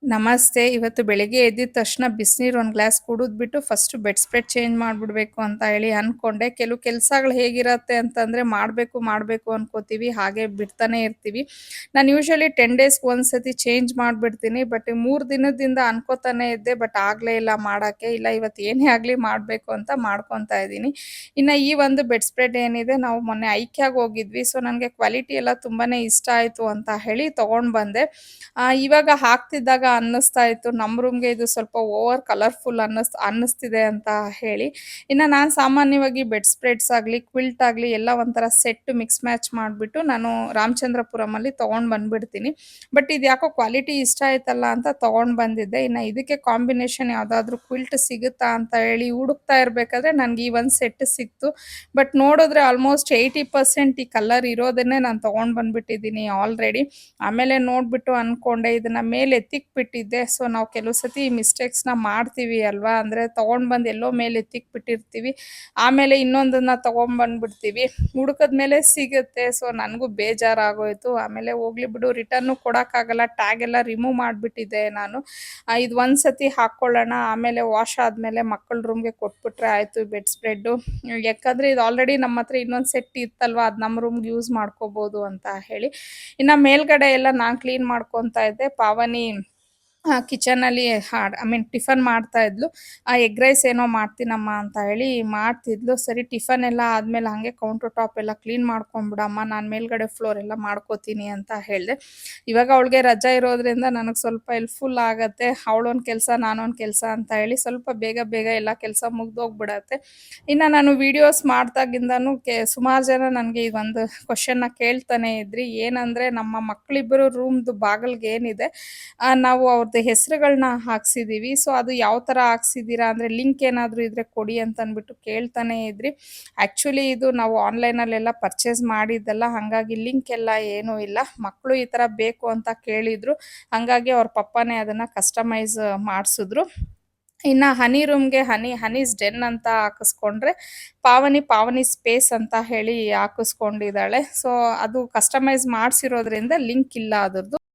ನಮಸ್ತೆ. ಇವತ್ತು ಬೆಳಿಗ್ಗೆ ಎದ್ದಿದ ತಕ್ಷಣ ಬಿಸಿನೀರು ಒಂದು ಗ್ಲಾಸ್ ಕುಡಿದ್ಬಿಟ್ಟು ಫಸ್ಟು ಬೆಡ್ ಸ್ಪ್ರೆಡ್ ಚೇಂಜ್ ಮಾಡ್ಬಿಡ್ಬೇಕು ಅಂತ ಹೇಳಿ ಅನ್ಕೊಂಡೆ. ಕೆಲವು ಕೆಲ್ಸಗಳು ಹೇಗಿರತ್ತೆ ಅಂತಂದ್ರೆ ಮಾಡ್ಬೇಕು ಅನ್ಕೋತೀವಿ. ಹಾಗೆ ಬಿಡ್ತಾನೆ ಇರ್ತೀವಿ. ನಾನು ಯೂಶುವಲಿ 10 ಡೇಸ್‌ಗೆ ಒಂದ್ಸತಿ ಚೇಂಜ್ ಮಾಡ್ಬಿಡ್ತೀನಿ. ಬಟ್ 3 ದಿನದಿಂದ ಅನ್ಕೋತಾನೆ ಇದ್ದೆ. ಬಟ್ ಆಗ್ಲೇ ಇಲ್ಲ ಮಾಡಕ್ಕೆ. ಇಲ್ಲ ಇವತ್ತು ಏನೇ ಆಗ್ಲಿ ಮಾಡ್ಬೇಕು ಅಂತ ಮಾಡ್ಕೊಂತಾ ಇದ್ದೀನಿ. ಇನ್ನ ಈ ಒಂದು ಬೆಡ್ ಸ್ಪ್ರೆಡ್ ಏನಿದೆ ನಾವು ಮೊನ್ನೆ ಐಕ್ಯಾಗ್ ಹೋಗಿದ್ವಿ. ಸೊ ನನಗೆ ಕ್ವಾಲಿಟಿ ಎಲ್ಲ ತುಂಬಾನೇ ಇಷ್ಟ ಆಯ್ತು ಅಂತ ಹೇಳಿ ತಗೊಂಡ್ ಬಂದೆ. ಇವಾಗ ಹಾಕ್ತಿದ್ದಾಗ ಅನ್ನಿಸ್ತಾ ಇತ್ತು ನಮ್ಮ ರೂಮ್‌ಗೆ ಇದು ಸ್ವಲ್ಪ ಓವರ್ ಕಲರ್‌ಫುಲ್ ಅನ್ನಿಸ್ತಿದೆ ಅಂತ ಹೇಳಿ. ಇನ್ನು ನಾನು ಸಾಮಾನ್ಯವಾಗಿ ಬೆಡ್ ಸ್ಪ್ರೆಡ್ಸ್ ಆಗಲಿ, ಕ್ವಿಲ್ಟ್ ಆಗಲಿ ಎಲ್ಲ ಒಂಥರ ಸೆಟ್ ಮಿಕ್ಸ್ ಮ್ಯಾಚ್ ಮಾಡಿಬಿಟ್ಟು ನಾನು ರಾಮಚಂದ್ರಪುರಮಲ್ಲಿ ತೊಗೊಂಡು ಬಂದ್ಬಿಡ್ತೀನಿ. ಬಟ್ ಇದು ಯಾಕೋ ಕ್ವಾಲಿಟಿ ಇಷ್ಟ ಆಯ್ತಲ್ಲ ಅಂತ ತೊಗೊಂಡು ಬಂದಿದ್ದೆ. ಇನ್ನು ಇದಕ್ಕೆ ಕಾಂಬಿನೇಷನ್ ಯಾವುದಾದ್ರೂ ಕ್ವಿಲ್ಟ್ ಸಿಗುತ್ತಾ ಅಂತ ಹೇಳಿ ಹುಡುಕ್ತಾ ಇರಬೇಕಾದ್ರೆ ನನಗೆ ಈ ಒಂದು ಸೆಟ್ ಸಿಕ್ತು. ಬಟ್ ನೋಡಿದ್ರೆ ಆಲ್ಮೋಸ್ಟ್ 80% ಈ ಕಲರ್ ಇರೋದನ್ನೇ ನಾನು ತೊಗೊಂಡು ಬಂದ್ಬಿಟ್ಟಿದ್ದೀನಿ ಆಲ್ರೆಡಿ. ಆಮೇಲೆ ನೋಡ್ಬಿಟ್ಟು ಅನ್ಕೊಂಡೆ ಇದನ್ನ ಮೇಲೆ ಎತ್ತಿಕ್ಬಿಟ್ಟಿದ್ದೆ. ಸೊ ನಾವು ಕೆಲವು ಸತಿ ಮಿಸ್ಟೇಕ್ಸ್‌ನ ಮಾಡ್ತೀವಿ ಅಲ್ವಾ? ಅಂದ್ರೆ ತಗೊಂಡ್ ಬಂದು ಎಲ್ಲೋ ಮೇಲೆ ಎತ್ತಿಕ್ಬಿಟ್ಟಿರ್ತೀವಿ. ಆಮೇಲೆ ಇನ್ನೊಂದನ್ನ ತಗೊಂಡ್ಬಂದ್ಬಿಡ್ತೀವಿ. ಹುಡುಕದ್ಮೇಲೆ ಸಿಗುತ್ತೆ. ಸೊ ನನಗೂ ಬೇಜಾರಾಗೋಯ್ತು. ಆಮೇಲೆ ಹೋಗ್ಲಿ ಬಿಡು ರಿಟರ್ನು ಕೊಡಕ್ಕಾಗಲ್ಲ. ಟ್ಯಾಗ್ ಎಲ್ಲ ರಿಮೂವ್ ಮಾಡ್ಬಿಟ್ಟಿದ್ದೆ ನಾನು. ಇದು ಒಂದ್ಸತಿ ಹಾಕ್ಕೊಳ್ಳೋಣ ಆಮೇಲೆ ವಾಶ್ ಆದ್ಮೇಲೆ ಮಕ್ಕಳ ರೂಮ್‌ಗೆ ಕೊಟ್ಬಿಟ್ರೆ ಆಯ್ತು ಬೆಡ್ ಸ್ಪ್ರೆಡ್ಡು. ಯಾಕಂದ್ರೆ ಇದು ಆಲ್ರೆಡಿ ನಮ್ಮ ಹತ್ರ ಇನ್ನೊಂದು ಸೆಟ್ ಇತ್ತಲ್ವಾ? ಅದು ನಮ್ಮ ರೂಮ್‌ಗೆ ಯೂಸ್ ಮಾಡ್ಕೋಬೋದು ಅಂತ ಹೇಳಿ. ಇನ್ನ ಮೇಲ್ಗಡೆ ಎಲ್ಲ ನಾನ್ ಕ್ಲೀನ್ ಮಾಡ್ಕೊಂತಾ ಇದ್ದೆ. ಪಾವನಿ ಕಿಚನಲ್ಲಿ ಐ ಮೀನ್ ಟಿಫನ್ ಮಾಡ್ತಾ ಇದ್ಲು. ಎಗ್ ರೈಸ್ ಏನೋ ಮಾಡ್ತೀನಮ್ಮ ಅಂತ ಹೇಳಿ ಮಾಡ್ತಿದ್ಲು. ಸರಿ ಟಿಫನ್ ಎಲ್ಲ ಆದ್ಮೇಲೆ ಹಂಗೆ ಕೌಂಟರ್ ಟಾಪ್ ಎಲ್ಲ ಕ್ಲೀನ್ ಮಾಡ್ಕೊಂಬಿಡಮ್ಮ, ನಾನು ಮೇಲ್ಗಡೆ ಫ್ಲೋರ್ ಎಲ್ಲ ಮಾಡ್ಕೋತೀನಿ ಅಂತ ಹೇಳ್ದೆ. ಇವಾಗ ಅವಳಿಗೆ ರಜಾ ಇರೋದ್ರಿಂದ ನನಗೆ ಸ್ವಲ್ಪ ಹೆಲ್ಪ್‌ಫುಲ್ ಆಗತ್ತೆ. ಅವಳೊಂದು ಕೆಲಸ ನಾನೊಂದು ಕೆಲಸ ಅಂತ ಹೇಳಿ ಸ್ವಲ್ಪ ಬೇಗ ಎಲ್ಲ ಕೆಲಸ ಮುಗ್ದೋಗ್ಬಿಡತ್ತೆ. ಇನ್ನು ನಾನು ವಿಡಿಯೋಸ್ ಮಾಡ್ದಾಗಿಂದನೂ ಸುಮಾರು ಜನ ನನಗೆ ಈ ಒಂದು ಕ್ವಶನ್ನ ಕೇಳ್ತಾನೆ ಇದ್ರಿ. ಏನಂದ್ರೆ ನಮ್ಮ ಮಕ್ಕಳಿಬ್ಬರು ರೂಮ್‌ದು ಬಾಗಿಲ್ಗೆ ಏನಿದೆ ನಾವು ಅವ್ರದ್ದು ಹೆಸರುಗಳನ್ನ ಹಾಕ್ಸಿದೀವಿ. ಸೊ ಅದು ಯಾವ ಥರ ಹಾಕ್ಸಿದ್ದೀರಾ ಅಂದರೆ ಲಿಂಕ್ ಏನಾದರೂ ಇದ್ರೆ ಕೊಡಿ ಅಂತ ಅಂದ್ಬಿಟ್ಟು ಕೇಳ್ತಾನೆ ಇದ್ರಿ. ಆ್ಯಕ್ಚುಲಿ ಇದು ನಾವು ಆನ್‌ಲೈನಲ್ಲೆಲ್ಲ ಪರ್ಚೇಸ್ ಮಾಡಿದ್ದಲ್ಲ. ಹಾಗಾಗಿ ಲಿಂಕ್ ಎಲ್ಲ ಏನೂ ಇಲ್ಲ. ಮಕ್ಕಳು ಈ ಥರ ಬೇಕು ಅಂತ ಕೇಳಿದ್ರು. ಹಾಗಾಗಿ ಅವ್ರ ಪಪ್ಪಾನೇ ಅದನ್ನ ಕಸ್ಟಮೈಸ್ ಮಾಡಿಸಿದ್ರು. ಇನ್ನ ಹನಿ ರೂಮ್‌ಗೆ ಹನೀಸ್ ಡೆನ್ ಅಂತ ಹಾಕಿಸ್ಕೊಂಡ್ರೆ, ಪಾವನಿ ಸ್ಪೇಸ್ ಅಂತ ಹೇಳಿ ಹಾಕಿಸ್ಕೊಂಡಿದ್ದಾಳೆ. ಸೊ ಅದು ಕಸ್ಟಮೈಸ್ ಮಾಡ್ಸಿರೋದ್ರಿಂದ ಲಿಂಕ್ ಇಲ್ಲ ಅದರ್ದು.